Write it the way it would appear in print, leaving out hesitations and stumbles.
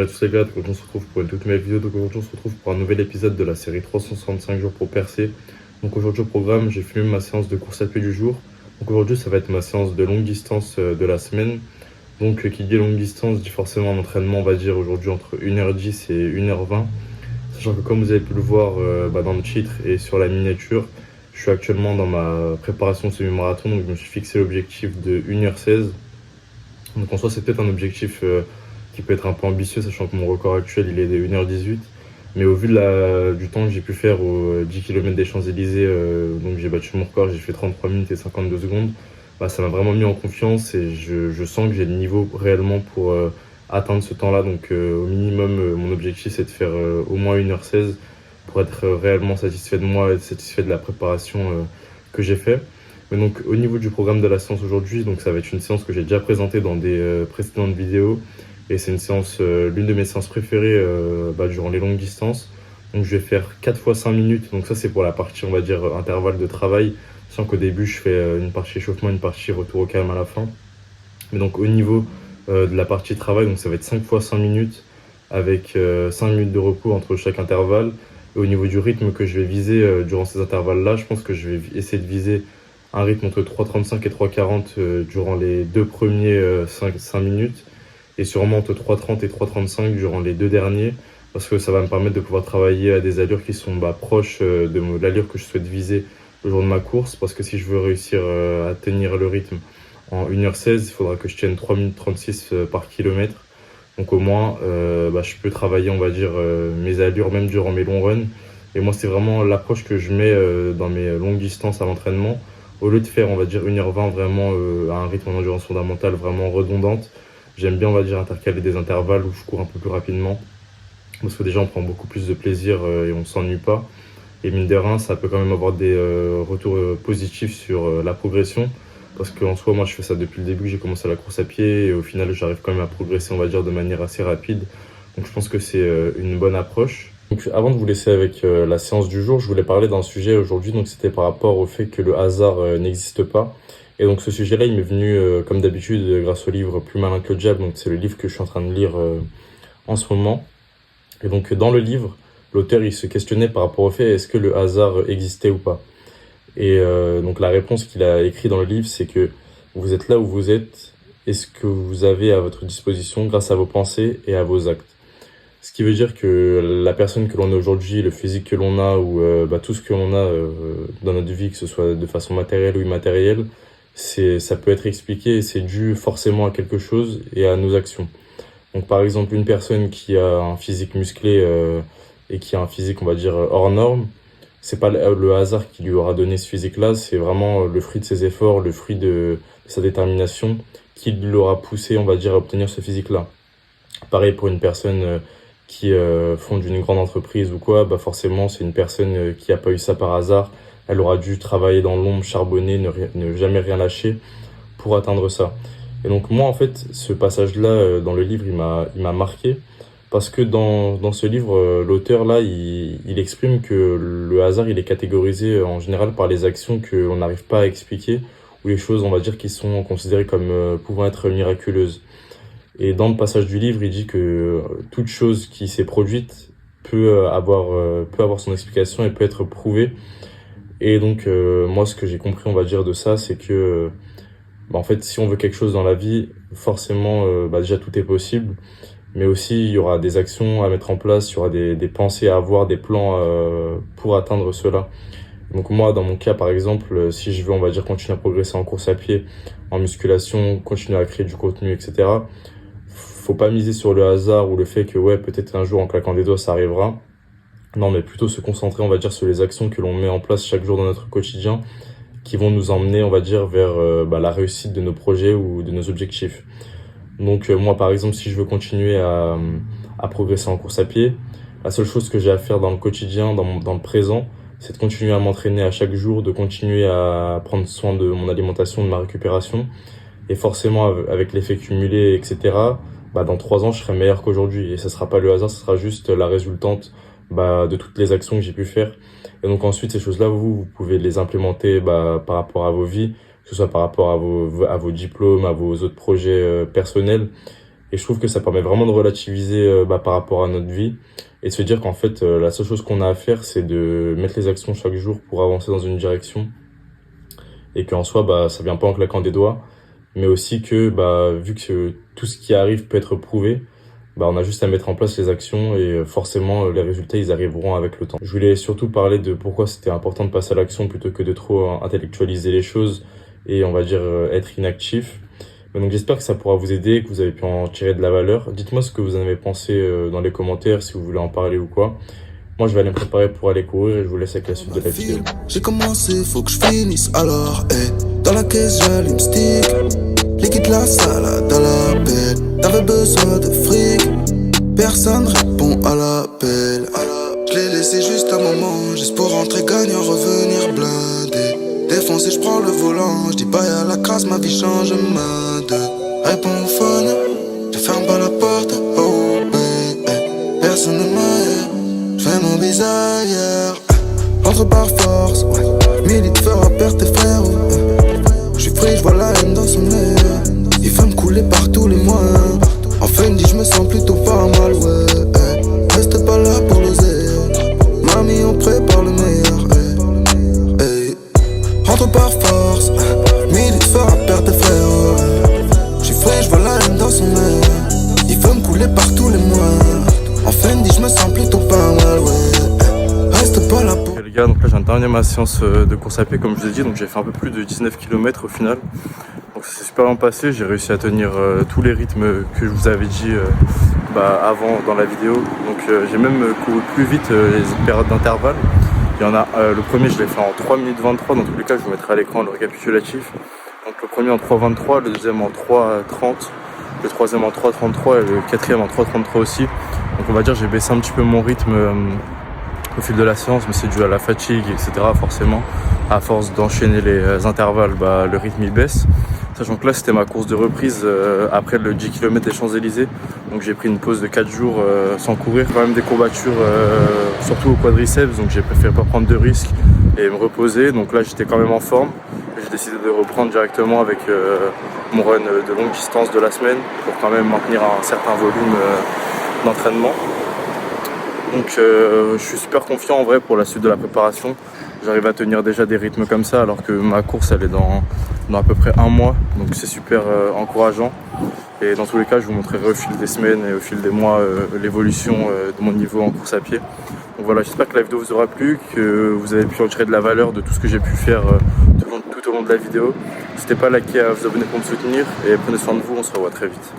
Salut à tous les gars, donc aujourd'hui on se retrouve pour une toute nouvelle vidéo. Donc aujourd'hui on se retrouve pour un nouvel épisode de la série 365 jours pour percer. Donc aujourd'hui au programme, j'ai filmé ma séance de course à pied du jour. Donc aujourd'hui ça va être ma séance de longue distance de la semaine. Donc qui dit longue distance dit forcément un entraînement, on va dire aujourd'hui entre 1h10 et 1h20. Sachant que comme vous avez pu le voir dans le titre et sur la miniature, je suis actuellement dans ma préparation de semi-marathon. Donc je me suis fixé l'objectif de 1h16. Donc en soi c'est peut-être un objectif qui peut être un peu ambitieux, sachant que mon record actuel il est de 1h18. Mais au vu du temps que j'ai pu faire aux 10 km des Champs-Élysées, donc j'ai battu mon record, j'ai fait 33 minutes et 52 secondes, bah, ça m'a vraiment mis en confiance et je sens que j'ai le niveau réellement pour atteindre ce temps-là. Donc au minimum, mon objectif c'est de faire au moins 1h16 pour être réellement satisfait de moi et satisfait de la préparation que j'ai fait. Mais donc au niveau du programme de la séance aujourd'hui, donc ça va être une séance que j'ai déjà présentée dans des précédentes vidéos. Et c'est une séance, l'une de mes séances préférées durant les longues distances. Donc je vais faire 4 fois 5 minutes. Donc ça c'est pour la partie, on va dire, intervalle de travail. Sans qu'au début je fais une partie échauffement, une partie retour au calme à la fin. Mais donc au niveau de la partie travail, donc ça va être 5 fois 5 minutes avec 5 minutes de repos entre chaque intervalle. Et au niveau du rythme que je vais viser durant ces intervalles-là, je pense que je vais essayer de viser un rythme entre 3,35 et 3,40 durant les deux premiers 5 minutes. Et sûrement entre 3,30 et 3,35 durant les deux derniers, parce que ça va me permettre de pouvoir travailler à des allures qui sont proches de l'allure que je souhaite viser le jour de ma course, parce que si je veux réussir à tenir le rythme en 1h16, il faudra que je tienne 3 minutes 36 par kilomètre. Donc au moins, je peux travailler, on va dire, mes allures même durant mes longs runs. Et moi, c'est vraiment l'approche que je mets dans mes longues distances à l'entraînement. Au lieu de faire, on va dire, 1h20 vraiment à un rythme en endurance fondamentale vraiment redondante, j'aime bien, on va dire, intercaler des intervalles où je cours un peu plus rapidement. Parce que déjà, on prend beaucoup plus de plaisir et on ne s'ennuie pas. Et mine de rien, ça peut quand même avoir des retours positifs sur la progression. Parce qu'en soi, moi, je fais ça depuis le début. J'ai commencé la course à pied et au final, j'arrive quand même à progresser, on va dire, de manière assez rapide. Donc, je pense que c'est une bonne approche. Donc, avant de vous laisser avec la séance du jour, je voulais parler d'un sujet aujourd'hui. Donc, c'était par rapport au fait que le hasard n'existe pas. Et donc, ce sujet-là, il m'est venu, comme d'habitude, grâce au livre Plus malin que le diable. Donc, c'est le livre que je suis en train de lire en ce moment. Et donc, dans le livre, l'auteur, il se questionnait par rapport au fait est-ce que le hasard existait ou pas. Et donc, la réponse qu'il a écrite dans le livre, c'est que vous êtes là où vous êtes et ce que vous avez à votre disposition grâce à vos pensées et à vos actes. Ce qui veut dire que la personne que l'on est aujourd'hui, le physique que l'on a ou tout ce que l'on a dans notre vie, que ce soit de façon matérielle ou immatérielle, ça peut être expliqué et c'est dû forcément à quelque chose et à nos actions. Donc par exemple, une personne qui a un physique musclé et qui a un physique, on va dire, hors norme, c'est pas le hasard qui lui aura donné ce physique-là, c'est vraiment le fruit de ses efforts, le fruit de sa détermination qui l'aura poussé, on va dire, à obtenir ce physique-là. Pareil pour une personne qui fonde une grande entreprise ou quoi, forcément c'est une personne qui n'a pas eu ça par hasard. Elle aura dû travailler dans l'ombre, charbonner, ne jamais rien lâcher pour atteindre ça. Et donc moi en fait ce passage-là dans le livre il m'a marqué parce que dans ce livre l'auteur là il exprime que le hasard il est catégorisé en général par les actions que l'on n'arrive pas à expliquer ou les choses on va dire qui sont considérées comme pouvant être miraculeuses. Et dans le passage du livre, il dit que toute chose qui s'est produite peut avoir son explication et peut être prouvée. Et donc, moi, ce que j'ai compris, on va dire, de ça, c'est que, en fait, si on veut quelque chose dans la vie, forcément, déjà, tout est possible. Mais aussi, il y aura des actions à mettre en place, il y aura des pensées à avoir, des plans pour atteindre cela. Donc moi, dans mon cas, par exemple, si je veux, on va dire, continuer à progresser en course à pied, en musculation, continuer à créer du contenu, etc., faut pas miser sur le hasard ou le fait que ouais peut-être un jour en claquant des doigts ça arrivera. Non mais plutôt se concentrer on va dire sur les actions que l'on met en place chaque jour dans notre quotidien qui vont nous emmener on va dire vers la réussite de nos projets ou de nos objectifs. Donc moi par exemple si je veux continuer à progresser en course à pied, la seule chose que j'ai à faire dans le quotidien, dans le présent, c'est de continuer à m'entraîner à chaque jour, de continuer à prendre soin de mon alimentation, de ma récupération. Et forcément avec l'effet cumulé etc., dans 3 ans, je serai meilleur qu'aujourd'hui. Et ce sera pas le hasard, ce sera juste la résultante de toutes les actions que j'ai pu faire. Et donc ensuite, ces choses-là, vous pouvez les implémenter par rapport à vos vies, que ce soit par rapport à vos diplômes, à vos autres projets personnels. Et je trouve que ça permet vraiment de relativiser par rapport à notre vie et de se dire qu'en fait, la seule chose qu'on a à faire, c'est de mettre les actions chaque jour pour avancer dans une direction et qu'en soi, ça vient pas en claquant des doigts, mais aussi que vu que tout ce qui arrive peut être prouvé, on a juste à mettre en place les actions et forcément les résultats ils arriveront avec le temps. Je voulais surtout parler de pourquoi c'était important de passer à l'action plutôt que de trop intellectualiser les choses et on va dire être inactif. Donc j'espère que ça pourra vous aider, que vous avez pu en tirer de la valeur. Dites-moi ce que vous en avez pensé dans les commentaires, si vous voulez en parler ou quoi. Moi je vais aller me préparer pour aller courir et je vous laisse avec la suite de la vidéo. J'ai commencé, faut que je finisse alors, dans la caisse j'allume stick. Liquide la salade à la pelle. T'avais besoin de fric, personne répond à l'appel. Je l'ai laissé juste un moment, juste pour rentrer gagnant, revenir blindé. Défoncé, je prends le volant, je dis bye à la crasse, ma vie change main de. Réponds au phone, je ferme pas la porte, oh personne ne m'aime, je fais mon bizarre hier. Entre par force, milite fera perdre tes frères, je suis free, je vois la haine dans son œil. Il veut me couler par tous les mois. Enfin il me dit je me sens plutôt pas mal, ouais. Reste pas là pour l'oser. Mamie on prépare le meilleur, rentre par force, milite fera perdre tes frères, je suis free, je vois la haine dans son œil. Il veut me couler par tous les mois. Enfin il me dit je me sens plutôt pas mal, ouais. Reste pas là pour... Les gars, donc là j'ai terminé ma séance de course à pied comme je vous ai dit, donc j'ai fait un peu plus de 19 km au final. Donc ça s'est super bien passé, j'ai réussi à tenir tous les rythmes que je vous avais dit avant dans la vidéo. Donc j'ai même couru plus vite les périodes d'intervalle. Il y en a le premier je l'ai fait en 3 minutes 23, dans tous les cas je vous mettrai à l'écran le récapitulatif. Donc le premier en 3,23, le deuxième en 3,30, le troisième en 3,33 et le quatrième en 3,33 aussi. Donc on va dire j'ai baissé un petit peu mon rythme au fil de la séance, mais c'est dû à la fatigue, etc. Forcément, à force d'enchaîner les intervalles, le rythme il baisse. Sachant que là c'était ma course de reprise après le 10 km des Champs-Élysées. Donc j'ai pris une pause de 4 jours sans courir, quand même des courbatures surtout au quadriceps, donc j'ai préféré pas prendre de risques et me reposer. Donc là j'étais quand même en forme. J'ai décidé de reprendre directement avec mon run de longue distance de la semaine pour quand même maintenir un certain volume d'entraînement. Donc je suis super confiant en vrai pour la suite de la préparation. J'arrive à tenir déjà des rythmes comme ça alors que ma course elle est dans à peu près un mois. Donc c'est super encourageant. Et dans tous les cas je vous montrerai au fil des semaines et au fil des mois l'évolution de mon niveau en course à pied. Donc voilà, j'espère que la vidéo vous aura plu, que vous avez pu en tirer de la valeur de tout ce que j'ai pu faire tout au long de la vidéo. N'hésitez pas à liker, à vous abonner pour me soutenir et prenez soin de vous, on se revoit très vite.